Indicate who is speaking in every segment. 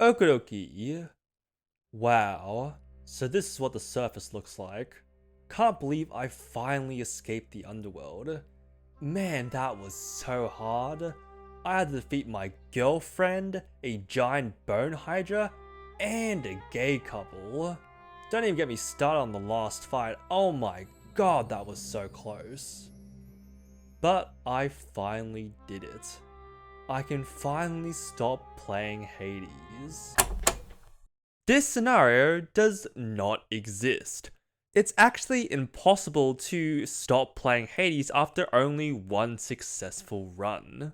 Speaker 1: Okidoki. Wow, so this is what the surface looks like. Can't believe I finally escaped the Underworld. Man, that was so hard. I had to defeat my girlfriend, a giant bone hydra, and a gay couple. Don't even get me started on the last fight. Oh my god, that was so close. But I finally did it. I can finally stop playing Hades. This scenario does not exist. It's actually impossible to stop playing Hades after only one successful run.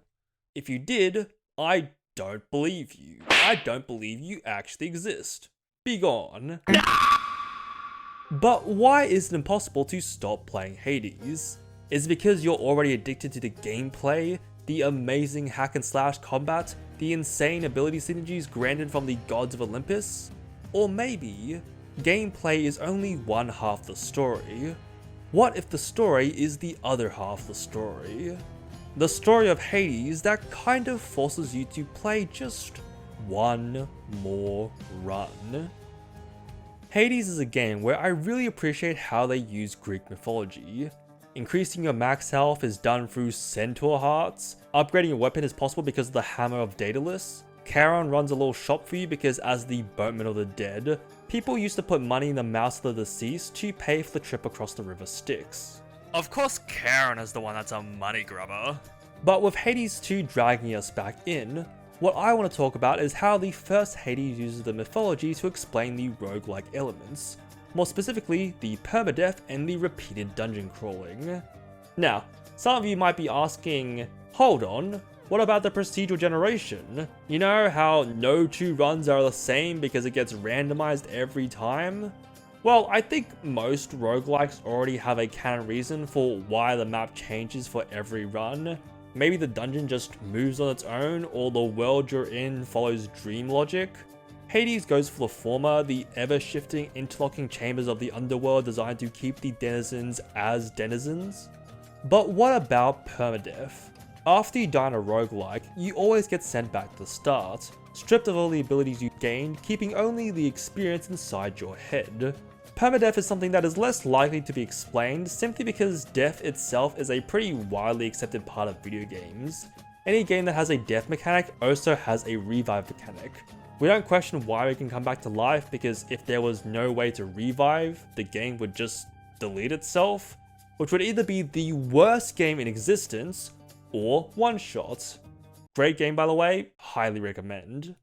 Speaker 1: If you did, I don't believe you. I don't believe you actually exist. Be gone. But why is it impossible to stop playing Hades? Is it because you're already addicted to the gameplay, the amazing hack and slash combat, the insane ability synergies granted from the gods of Olympus? Or maybe, gameplay is only one half the story. What if the story is the other half the story? The story of Hades that kind of forces you to play just one more run. Hades is a game where I really appreciate how they use Greek mythology. Increasing your max health is done through centaur hearts, upgrading your weapon is possible because of the Hammer of Daedalus, Charon runs a little shop for you because as the boatman of the dead, people used to put money in the mouths of the deceased to pay for the trip across the river Styx. Of course Charon is the one that's a money grubber. But with Hades 2 dragging us back in, what I want to talk about is how the first Hades uses the mythology to explain the roguelike elements, more specifically the permadeath and the repeated dungeon crawling. Now, some of you might be asking, hold on, what about the procedural generation? You know how no two runs are the same because it gets randomized every time? Well, I think most roguelikes already have a canon reason for why the map changes for every run. Maybe the dungeon just moves on its own, or the world you're in follows dream logic. Hades goes for the former, the ever-shifting interlocking chambers of the Underworld designed to keep the denizens as denizens. But what about permadeath? After you die in a roguelike, you always get sent back to the start, stripped of all the abilities you gained, keeping only the experience inside your head. Permadeath is something that is less likely to be explained simply because death itself is a pretty widely accepted part of video games. Any game that has a death mechanic also has a revive mechanic. We don't question why we can come back to life because if there was no way to revive, the game would just delete itself, which would either be the worst game in existence or one shot. Great game by the way, highly recommend.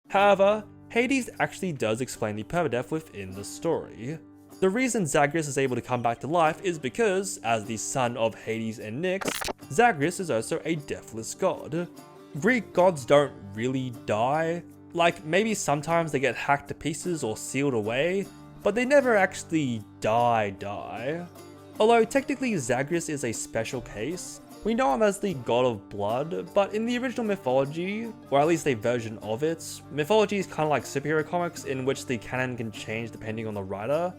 Speaker 1: However, Hades actually does explain the permadeath within the story. The reason Zagreus is able to come back to life is because, as the son of Hades and Nyx, Zagreus is also a deathless god. Greek gods don't really die. Like, maybe sometimes they get hacked to pieces or sealed away, but they never actually die. Although technically Zagreus is a special case, we know him as the god of blood, but in the original mythology, or at least a version of it, mythology is kind of like superhero comics in which the canon can change depending on the writer.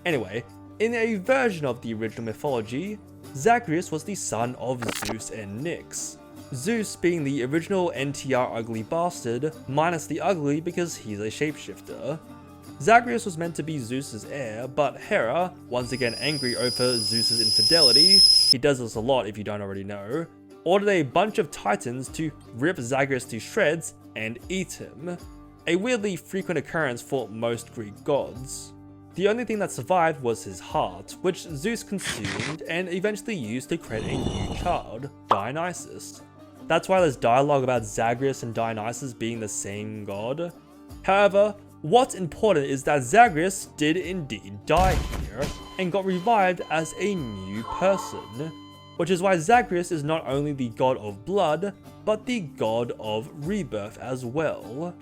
Speaker 1: Anyway, in a version of the original mythology, Zagreus was the son of Zeus and Nyx. Zeus being the original NTR ugly bastard, minus the ugly because he's a shapeshifter. Zagreus was meant to be Zeus's heir, but Hera, once again angry over Zeus's infidelity, he does this a lot if you don't already know, ordered a bunch of titans to rip Zagreus to shreds and eat him, a weirdly frequent occurrence for most Greek gods. The only thing that survived was his heart, which Zeus consumed and eventually used to create a new child, Dionysus. That's why there's dialogue about Zagreus and Dionysus being the same god. However, what's important is that Zagreus did indeed die here, and got revived as a new person, which is why Zagreus is not only the god of blood, but the god of rebirth as well.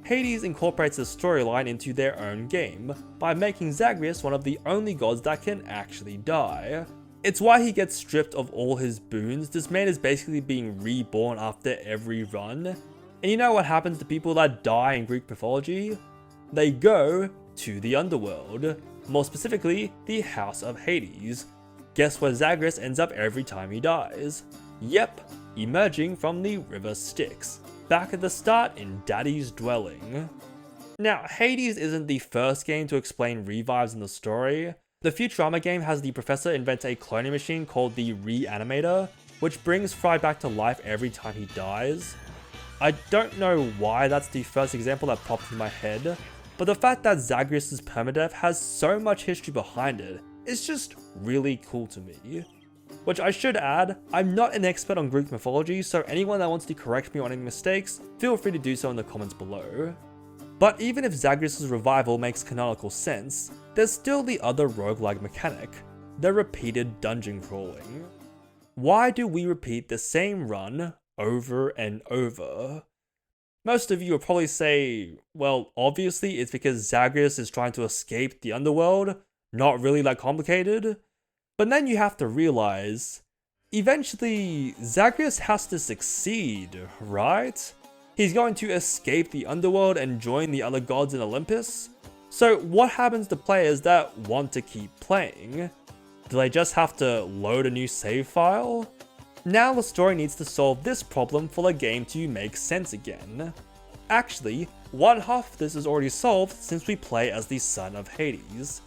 Speaker 1: Hades incorporates the storyline into their own game, by making Zagreus one of the only gods that can actually die. It's why he gets stripped of all his boons. This man is basically being reborn after every run. And you know what happens to people that die in Greek mythology? They go to the Underworld, more specifically, the House of Hades. Guess where Zagreus ends up every time he dies? Yep, emerging from the river Styx. back at the start in Daddy's dwelling. Now, Hades isn't the first game to explain revives in the story. The Futurama game has the professor invent a cloning machine called the Reanimator, which brings Fry back to life every time he dies. I don't know why that's the first example that popped in my head, but the fact that Zagreus' permadeath has so much history behind it is just really cool to me. Which I should add, I'm not an expert on Greek mythology, so anyone that wants to correct me on any mistakes, feel free to do so in the comments below. But even if Zagreus' revival makes canonical sense, there's still the other roguelike mechanic, the repeated dungeon crawling. Why do we repeat the same run over and over? Most of you will probably say, well, obviously it's because Zagreus is trying to escape the Underworld, not really that complicated. But then you have to realize, eventually Zagreus has to succeed, right? He's going to escape the Underworld and join the other gods in Olympus. So what happens to players that want to keep playing? Do they just have to load a new save file? Now the story needs to solve this problem for the game to make sense again. Actually, one half of this is already solved since we play as the son of Hades.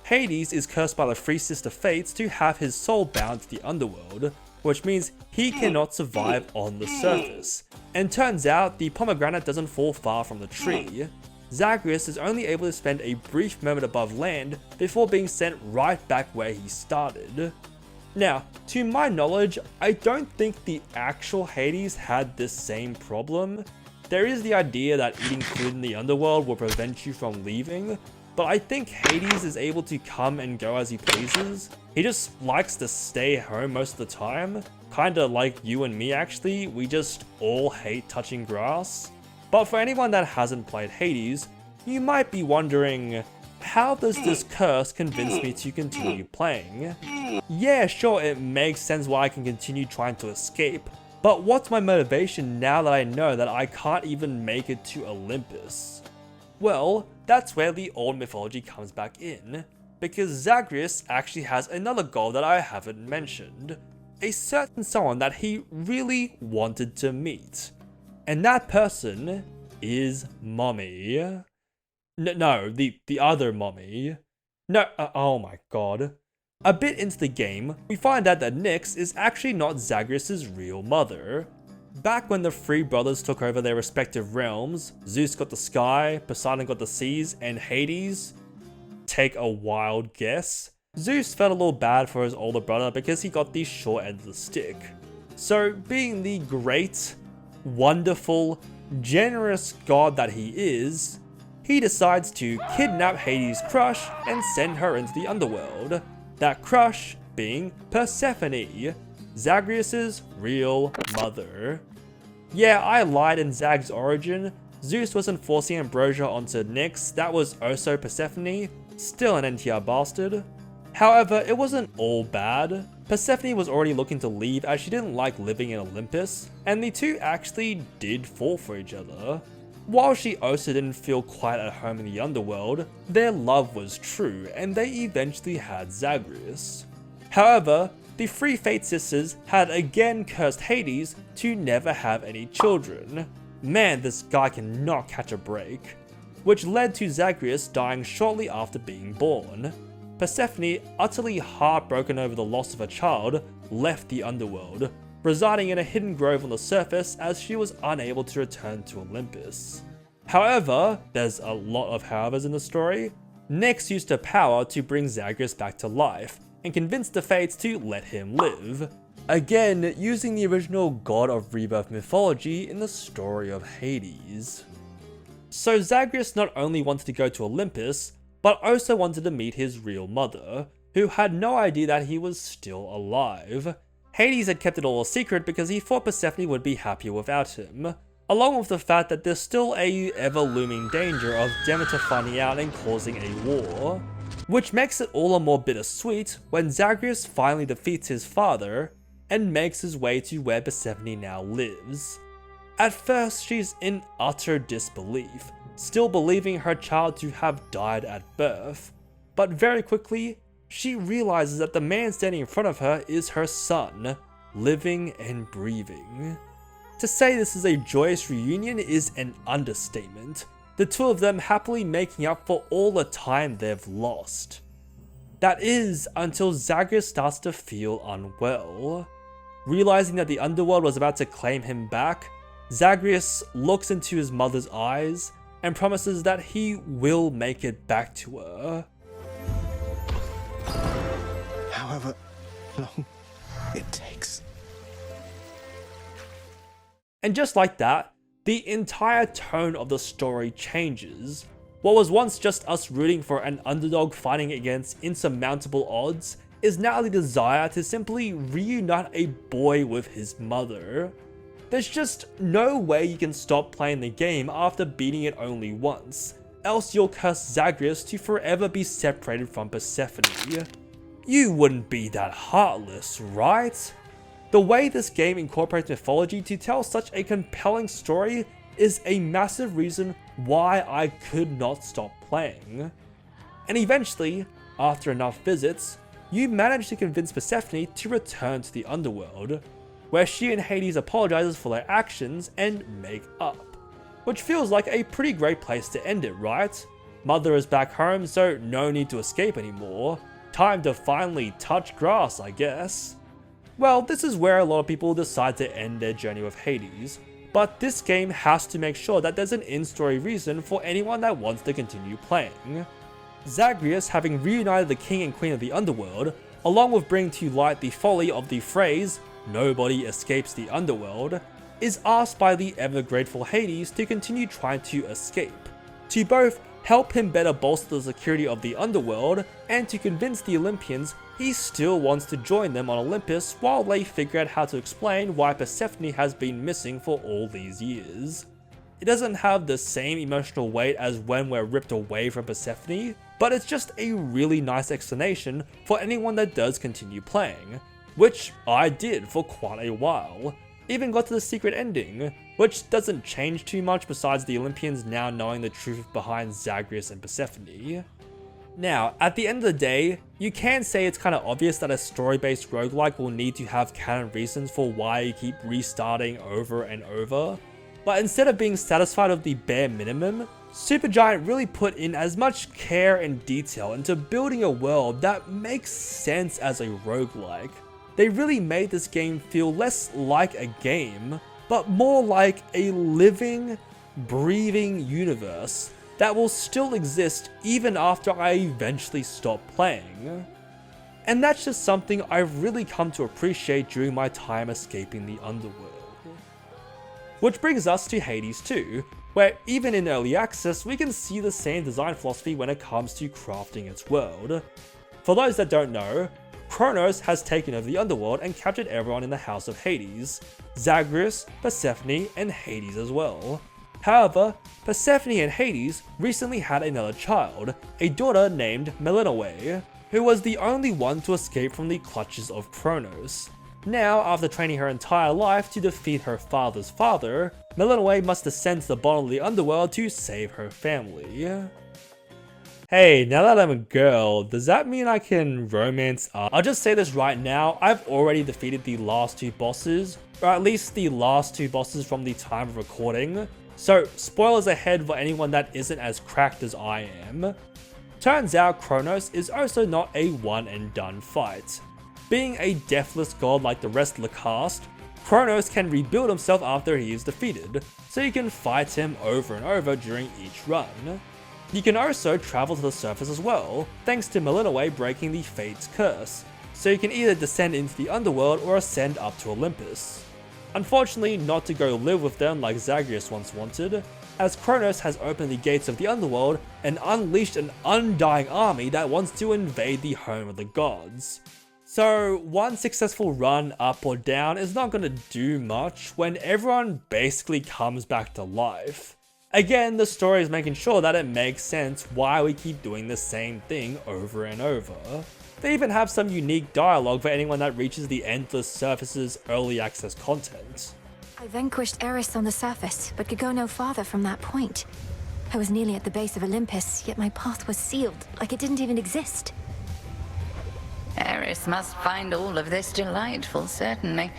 Speaker 1: Hades is cursed by the three sister fates to have his soul bound to the Underworld, which means he cannot survive on the surface. And turns out the pomegranate doesn't fall far from the tree. Zagreus is only able to spend a brief moment above land before being sent right back where he started. Now, to my knowledge, I don't think the actual Hades had this same problem. There is the idea that eating food in the Underworld will prevent you from leaving, but I think Hades is able to come and go as he pleases. He just likes to stay home most of the time. Kinda like you and me actually, we just all hate touching grass. But for anyone that hasn't played Hades, you might be wondering, how does this curse convince me to continue playing? Yeah, sure, it makes sense why I can continue trying to escape, but what's my motivation now that I know that I can't even make it to Olympus? Well, that's where the old mythology comes back in, because Zagreus actually has another goal that I haven't mentioned, a certain someone that he really wanted to meet. And that person is Mommy. No, the other Mommy. No, oh my god. A bit into the game, we find out that Nyx is actually not Zagreus' real mother. Back when the three brothers took over their respective realms, Zeus got the sky, Poseidon got the seas, and Hades? Take a wild guess. Zeus felt a little bad for his older brother because he got the short end of the stick. So, being the great, wonderful, generous god that he is, he decides to kidnap Hades' crush and send her into the Underworld. That crush being Persephone, Zagreus' real mother. Yeah, I lied in Zag's origin. Zeus wasn't forcing ambrosia onto Nyx, that was also Persephone, still an NTR bastard. However, it wasn't all bad. Persephone was already looking to leave as she didn't like living in Olympus, and the two actually did fall for each other. While she also didn't feel quite at home in the Underworld, their love was true and they eventually had Zagreus. However, the three Fate sisters had again cursed Hades to never have any children. Man, this guy cannot catch a break. Which led to Zagreus dying shortly after being born. Persephone, utterly heartbroken over the loss of a child, left the Underworld, residing in a hidden grove on the surface as she was unable to return to Olympus. However, there's a lot of howevers in the story, Nyx used her power to bring Zagreus back to life, and convinced the Fates to let him live. Again, using the original God of Rebirth mythology in the story of Hades. So Zagreus not only wanted to go to Olympus, but also wanted to meet his real mother, who had no idea that he was still alive. Hades had kept it all a secret because he thought Persephone would be happier without him, along with the fact that there's still a ever-looming danger of Demeter finding out and causing a war. Which makes it all the more bittersweet when Zagreus finally defeats his father and makes his way to where Persephone now lives. At first, she's in utter disbelief, still believing her child to have died at birth, but very quickly, she realizes that the man standing in front of her is her son, living and breathing. To say this is a joyous reunion is an understatement, the two of them happily making up for all the time they've lost. That is, until Zagreus starts to feel unwell. Realizing that the Underworld was about to claim him back, Zagreus looks into his mother's eyes and promises that he will make it back to her.
Speaker 2: However long it takes.
Speaker 1: And just like that, the entire tone of the story changes. What was once just us rooting for an underdog fighting against insurmountable odds is now the desire to simply reunite a boy with his mother. There's just no way you can stop playing the game after beating it only once, else you'll curse Zagreus to forever be separated from Persephone. You wouldn't be that heartless, right? The way this game incorporates mythology to tell such a compelling story is a massive reason why I could not stop playing. And eventually, after enough visits, you manage to convince Persephone to return to the Underworld, where she and Hades apologizes for their actions and make up. Which feels like a pretty great place to end it, right? Mother is back home, so no need to escape anymore. Time to finally touch grass, I guess. Well, this is where a lot of people decide to end their journey with Hades, but this game has to make sure that there's an in-story reason for anyone that wants to continue playing. Zagreus, having reunited the king and queen of the Underworld, along with bringing to light the folly of the phrase, "nobody escapes the Underworld," is asked by the ever-grateful Hades to continue trying to escape, to both help him better bolster the security of the Underworld, and to convince the Olympians he still wants to join them on Olympus while they figure out how to explain why Persephone has been missing for all these years. It doesn't have the same emotional weight as when we're ripped away from Persephone, but it's just a really nice explanation for anyone that does continue playing, which I did for quite a while. Even got to the secret ending, which doesn't change too much besides the Olympians now knowing the truth behind Zagreus and Persephone. Now, at the end of the day, you can say it's kind of obvious that a story-based roguelike will need to have canon reasons for why you keep restarting over and over, but instead of being satisfied with the bare minimum, Supergiant really put in as much care and detail into building a world that makes sense as a roguelike. They really made this game feel less like a game, but more like a living, breathing universe that will still exist even after I eventually stop playing. And that's just something I've really come to appreciate during my time escaping the Underworld. Which brings us to Hades 2, where even in early access we can see the same design philosophy when it comes to crafting its world. For those that don't know, Kronos has taken over the Underworld and captured everyone in the House of Hades, Zagreus, Persephone, and Hades as well. However, Persephone and Hades recently had another child, a daughter named Melinoe, who was the only one to escape from the clutches of Kronos. Now, after training her entire life to defeat her father's father, Melinoe must descend to the bottom of the Underworld to save her family. Hey, now that I'm a girl, does that mean I can romance up? I'll just say this right now, I've already defeated the last two bosses, or at least the last two bosses from the time of recording, so spoilers ahead for anyone that isn't as cracked as I am. Turns out Kronos is also not a one and done fight. Being a deathless god like the rest of the cast, Kronos can rebuild himself after he is defeated, so you can fight him over and over during each run. You can also travel to the surface as well, thanks to Melinoe breaking the Fate's curse, so you can either descend into the Underworld or ascend up to Olympus. Unfortunately, not to go live with them like Zagreus once wanted, as Kronos has opened the gates of the Underworld and unleashed an undying army that wants to invade the home of the gods. So one successful run up or down is not going to do much when everyone basically comes back to life. Again, the story is making sure that it makes sense why we keep doing the same thing over and over. They even have some unique dialogue for anyone that reaches the Endless Surface's early access content.
Speaker 3: I vanquished Eris on the surface, but could go no farther from that point. I was nearly at the base of Olympus, yet my path was sealed, like it didn't even exist.
Speaker 4: Eris must find all of this delightful, certainly.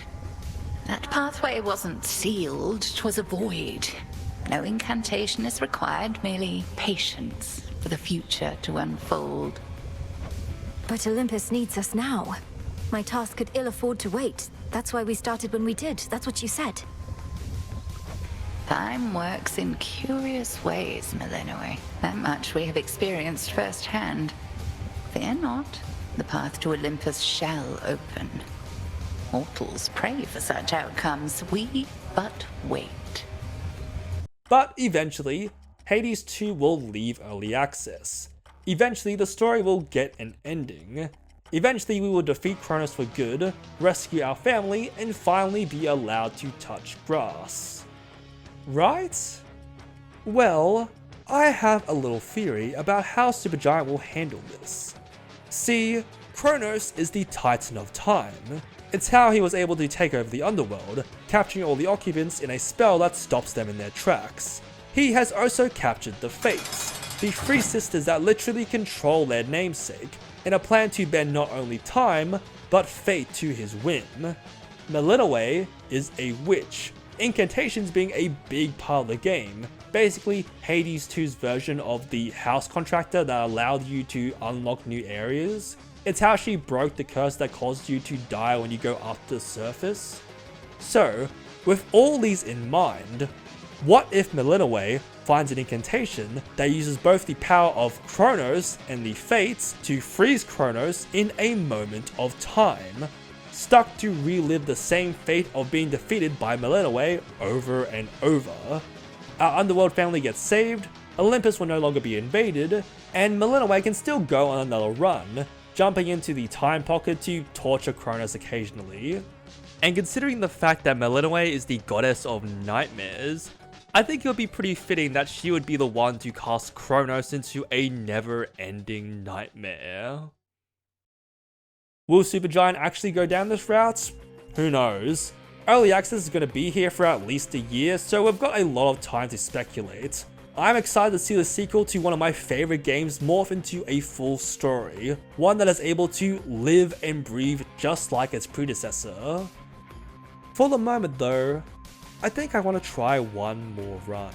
Speaker 4: That pathway wasn't sealed, 'twas a void. No incantation is required, merely patience for the future to unfold.
Speaker 3: But Olympus needs us now. My task could ill afford to wait. That's why we started when we did. That's what you said.
Speaker 4: Time works in curious ways, Millennium. That much we have experienced firsthand. Fear not, the path to Olympus shall open. Mortals pray for such outcomes, we but wait.
Speaker 1: But eventually, Hades 2 will leave early access. Eventually, the story will get an ending. Eventually, we will defeat Kronos for good, rescue our family, and finally be allowed to touch grass. Right? Well, I have a little theory about how Supergiant will handle this. See, Kronos is the Titan of Time. It's how he was able to take over the Underworld, capturing all the occupants in a spell that stops them in their tracks. He has also captured the Fates, the three sisters that literally control their namesake, in a plan to bend not only time, but fate to his whim. Millennium is a witch, incantations being a big part of the game. Basically, Hades 2's version of the house contractor that allowed you to unlock new areas. It's how she broke the curse that caused you to die when you go up to the surface. So, with all these in mind, what if Millennium finds an incantation that uses both the power of Kronos and the Fates to freeze Kronos in a moment of time, stuck to relive the same fate of being defeated by Millennium over and over? Our Underworld family gets saved, Olympus will no longer be invaded, and Millennium can still go on another run, jumping into the time pocket to torture Kronos occasionally. And considering the fact that Millennium is the goddess of nightmares, I think it would be pretty fitting that she would be the one to cast Kronos into a never-ending nightmare. Will Supergiant actually go down this route? Who knows? Early access is going to be here for at least a year, so we've got a lot of time to speculate. I'm excited to see the sequel to one of my favorite games morph into a full story, one that is able to live and breathe just like its predecessor. For the moment though, I think I want to try one more run.